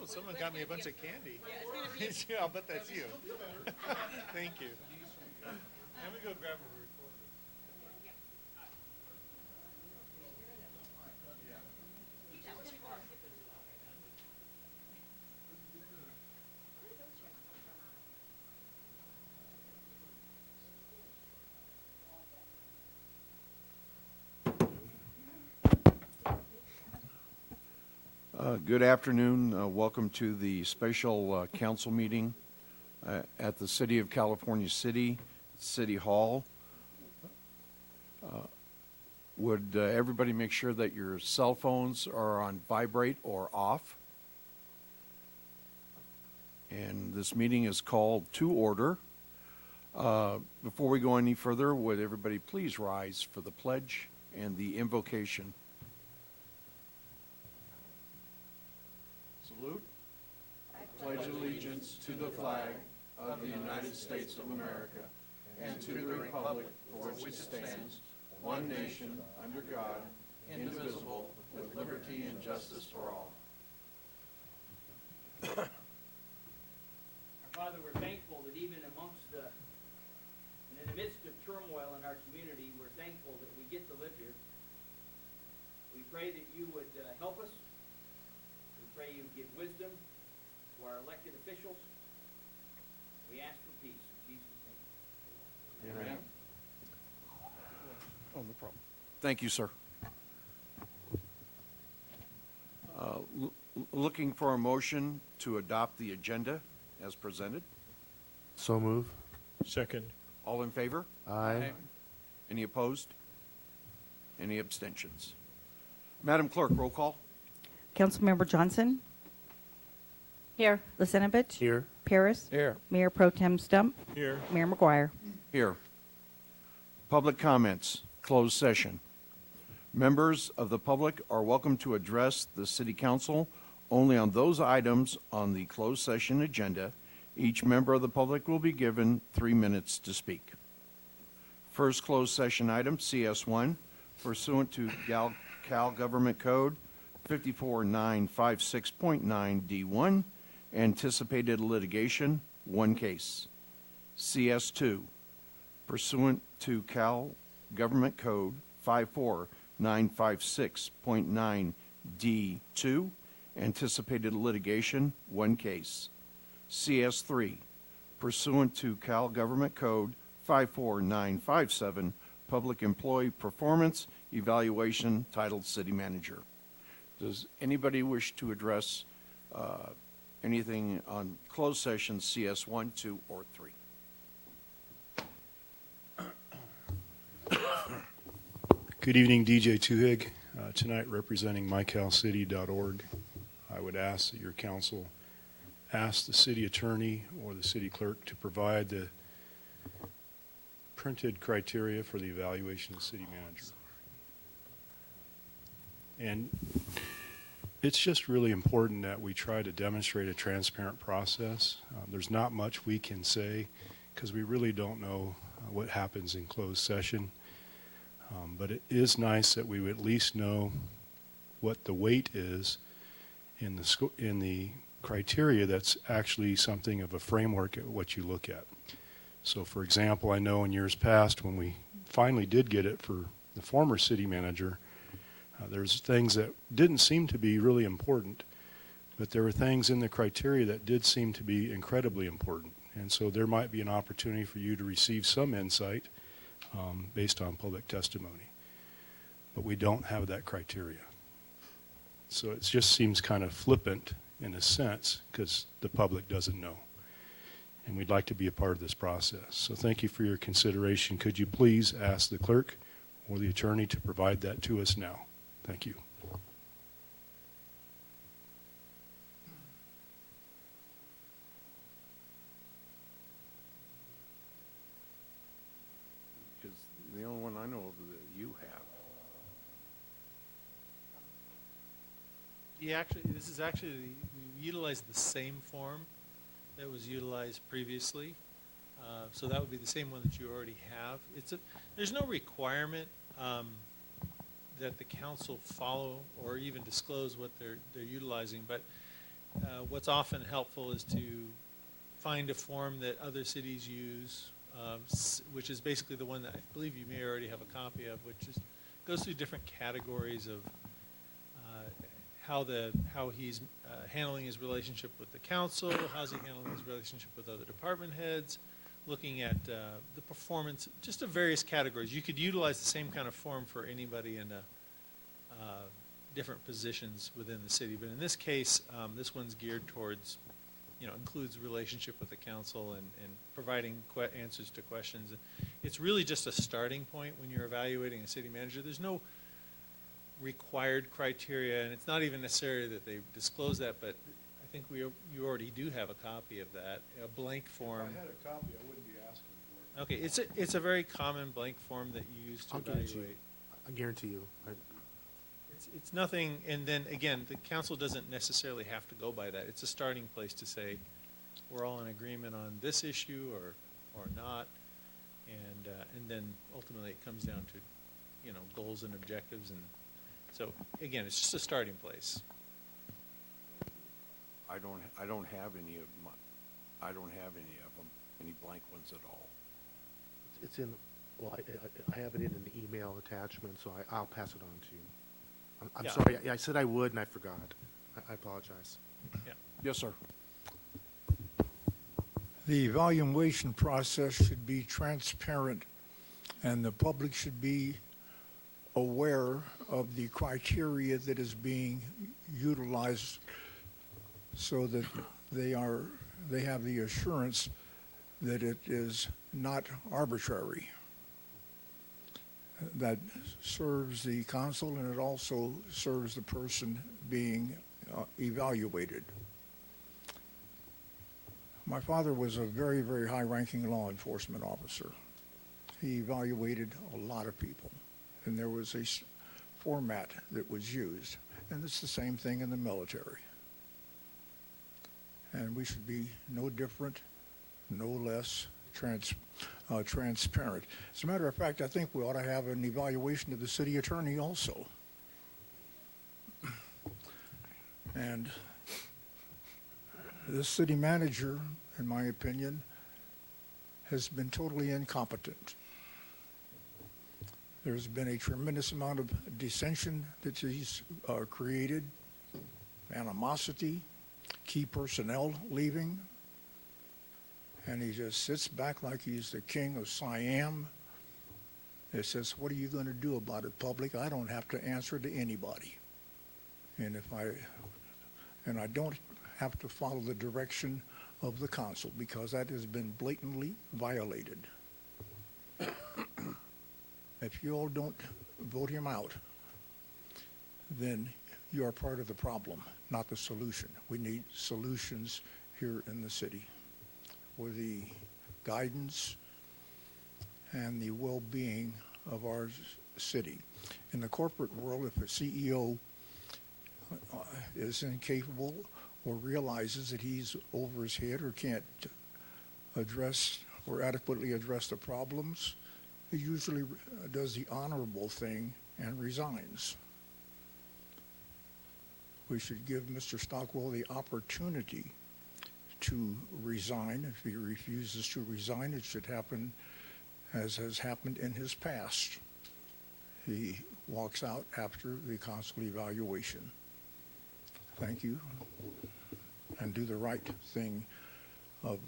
Oh, someone got me a bunch of candy. Yeah, I'll bet that's you. Thank you. Let me go grab a recorder. Good afternoon. Welcome to the special council meeting at the City of California City Hall. Would everybody make sure that your cell phones are on vibrate or off? And this meeting is called to order. Before we go any further, would everybody please rise for the pledge and the invocation? Salute. I pledge allegiance to the flag of the United States of America and to the republic for which it stands, one nation, under God, indivisible, with liberty and justice for all. Our Father, we're thankful that even amongst and in the midst of turmoil in our community, we're thankful that we get to live here. We pray that you would help us. We pray you give wisdom to our elected officials. We ask for peace in Jesus' name. Amen. Oh, no problem. Thank you, sir. Looking for a motion to adopt the agenda as presented. So move. Second. All in favor? Aye. Any opposed? Any abstentions? Madam Clerk, roll call. Councilmember Johnson? Here. Lisenovich? Here. Paris? Here. Mayor Pro Tem Stump? Here. Mayor McGuire? Here. Public comments, closed session. Members of the public are welcome to address the City Council only on those items on the closed session agenda. Each member of the public will be given 3 minutes to speak. First closed session item, CS1, pursuant to Cal Government Code 54956.9 D1, anticipated litigation, 1 case. CS2, pursuant to Cal Government Code 54956.9 D2, anticipated litigation, 1 case. CS3, pursuant to Cal Government Code 54957, Public Employee Performance Evaluation, titled City Manager. Does anybody wish to address anything on closed session CS1, 2, or 3? Good evening, DJ Tuhig. Tonight representing mycalcity.org. I would ask that your council ask the city attorney or the city clerk to provide the printed criteria for the evaluation of the city manager. And it's just really important that we try to demonstrate a transparent process. There's not much we can say because we really don't know what happens in closed session. But it is nice that we would at least know what the weight is in the criteria that's actually something of a framework at what you look at. So for example, I know in years past when we finally did get it for the former city manager, there's things that didn't seem to be really important, but there were things in the criteria that did seem to be incredibly important. And so there might be an opportunity for you to receive some insight based on public testimony. But we don't have that criteria. So it just seems kind of flippant in a sense because the public doesn't know. And we'd like to be a part of this process. So thank you for your consideration. Could you please ask the clerk or the attorney to provide that to us now? Thank you. Because the only one I know of that you have. This is actually, we utilized the same form that was utilized previously. So that would be the same one that you already have. There's no requirement that the council follow or even disclose what they're utilizing, but what's often helpful is to find a form that other cities use, which is basically the one that I believe you may already have a copy of, which is goes through different categories of how he's handling his relationship with the council, how's he handling his relationship with other department heads, looking at the performance, just of various categories. You could utilize the same kind of form for anybody in different positions within the city, but in this case, this one's geared towards, includes relationship with the council and providing answers to questions. It's really just a starting point when you're evaluating a city manager. There's no required criteria, and it's not even necessary that they disclose that, but I think you already do have a copy of that, a blank form. If I had a copy, I wouldn't be asking for it. Okay, it's a very common blank form that you use to I'll give it to you. evaluate. I guarantee you. It's nothing, and then again, the council doesn't necessarily have to go by that. It's a starting place to say, we're all in agreement on this issue or not, and then ultimately it comes down to, goals and objectives, and so again, it's just a starting place. I don't have any of them, any blank ones at all. It's in, well, I have it in an email attachment, so I'll pass it on to you. I'm Yeah. sorry, I said I would and I forgot. I apologize. Yeah. Yes, sir. The evaluation process should be transparent, and the public should be aware of the criteria that is being utilized so that they have the assurance that it is not arbitrary. That serves the council, and it also serves the person being evaluated. My father was a very, very high-ranking law enforcement officer. He evaluated a lot of people, and there was a format that was used, and it's the same thing in the military. And we should be no different, no less transparent. As a matter of fact, I think we ought to have an evaluation of the city attorney also. And this city manager, in my opinion, has been totally incompetent. There's been a tremendous amount of dissension that he's created, animosity, key personnel leaving, and he just sits back like he's the king of Siam. It says, what are you going to do about it, public? I don't have to answer to anybody. And I don't have to follow the direction of the council, because that has been blatantly violated. If you all don't vote him out, then you are part of the problem, not the solution. We need solutions here in the city for the guidance and the well-being of our city. In the corporate world, if a CEO is incapable or realizes that he's over his head or can't address or adequately address the problems, he usually does the honorable thing and resigns. We should give Mr. Stockwell the opportunity to resign. If he refuses to resign, it should happen as has happened in his past. He walks out after the council evaluation. Thank you. And do the right thing of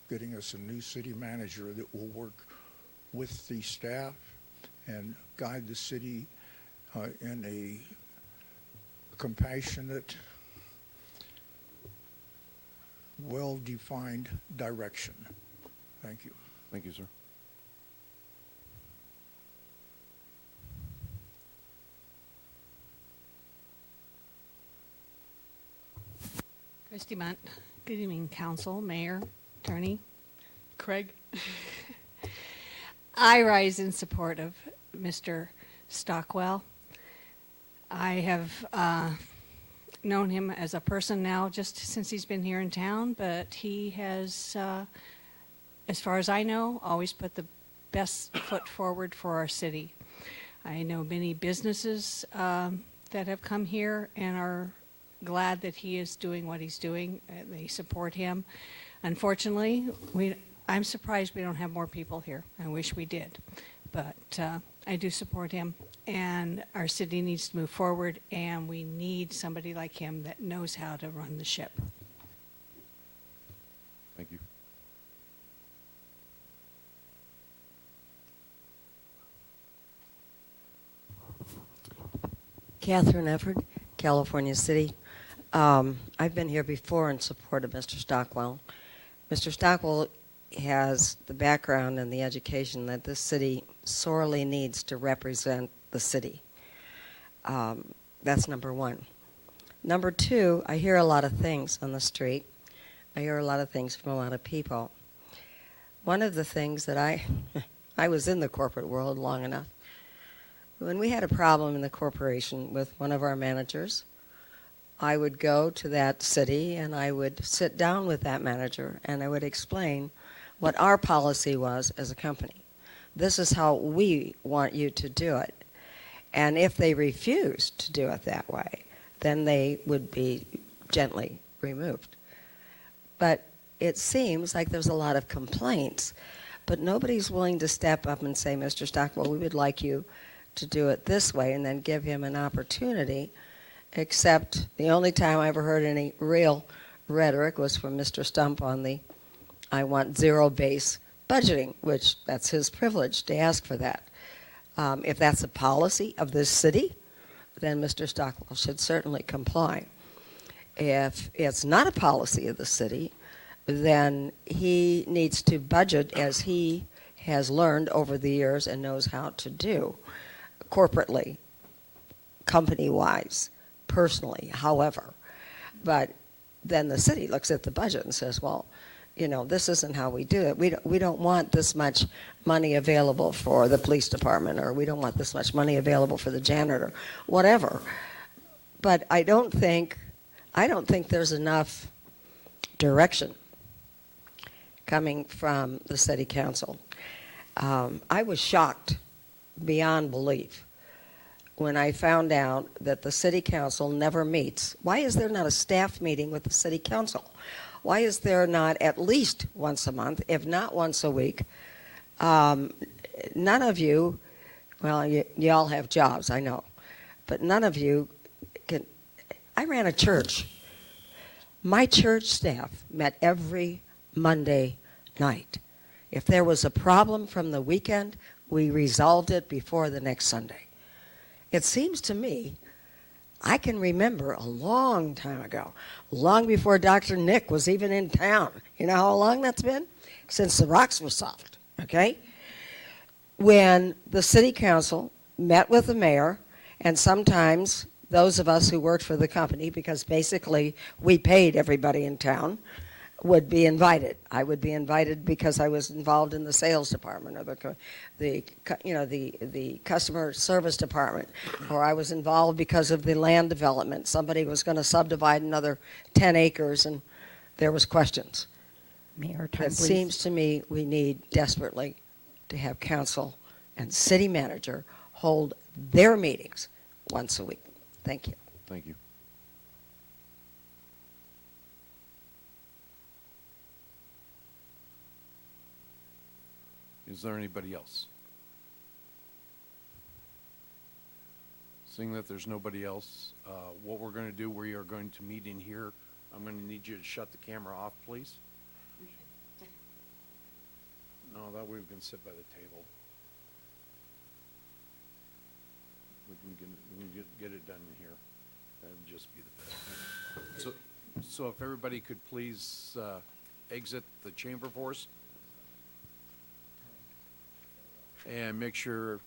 getting us a new city manager that will work with the staff and guide the city in a compassionate, well-defined direction. Thank you. Thank you, sir. Christy Munt. Good evening, council, mayor, attorney, Craig. I rise in support of Mr. Stockwell. I have known him as a person now just since he's been here in town, but he has, as far as I know, always put the best foot forward for our city. I know many businesses that have come here and are glad that he is doing what he's doing. They support him. Unfortunately, I'm surprised we don't have more people here. I wish we did. But I do support him, and our city needs to move forward, and we need somebody like him that knows how to run the ship. Thank you. Catherine Efford, California City. I've been here before in support of Mr. Stockwell. Mr. Stockwell has the background and the education that this city sorely needs to represent the city. That's number one. Number two, I hear a lot of things on the street. I hear a lot of things from a lot of people. One of the things that I was in the corporate world long enough. When we had a problem in the corporation with one of our managers, I would go to that city and I would sit down with that manager and I would explain what our policy was as a company. This is how we want you to do it. And if they refused to do it that way, then they would be gently removed. But it seems like there's a lot of complaints, but nobody's willing to step up and say, Mr. Stockwell, we would like you to do it this way, and then give him an opportunity, except the only time I ever heard any real rhetoric was from Mr. Stump on the I want zero-base budgeting, which that's his privilege to ask for that. If that's a policy of this city, then Mr. Stockwell should certainly comply. If it's not a policy of the city, then he needs to budget as he has learned over the years and knows how to do, corporately, company-wise, personally, however. But then the city looks at the budget and says, well, you know, this isn't how we do it. We don't want this much money available for the police department, or we don't want this much money available for the janitor, whatever. But I don't think there's enough direction coming from the city council. I was shocked beyond belief when I found out that the city council never meets. Why is there not a staff meeting with the city council? Why is there not at least once a month, if not once a week? None of you, well, you all have jobs, I know, but none of you can. I ran a church. My church staff met every Monday night. If there was a problem from the weekend, we resolved it before the next Sunday. It seems to me, I can remember a long time ago, long before Dr. Nick was even in town. You know how long that's been? Since the rocks were soft, okay? When the city council met with the mayor, and sometimes those of us who worked for the company, because basically we paid everybody in town, would be invited. I would be invited because I was involved in the sales department, or the customer service department, or I was involved because of the land development. Somebody was going to subdivide another 10 acres, and there was questions. Mayor, time, It please. seems to me we need desperately to have council and city manager hold their meetings once a week. Thank you. Thank you. Is there anybody else? Seeing that there's nobody else, what we're going to do, we are going to meet in here. I'm going to need you to shut the camera off, please. No, that way we can sit by the table. We can get it done in here. That would just be the best. So if everybody could please exit the chamber for us. And make sure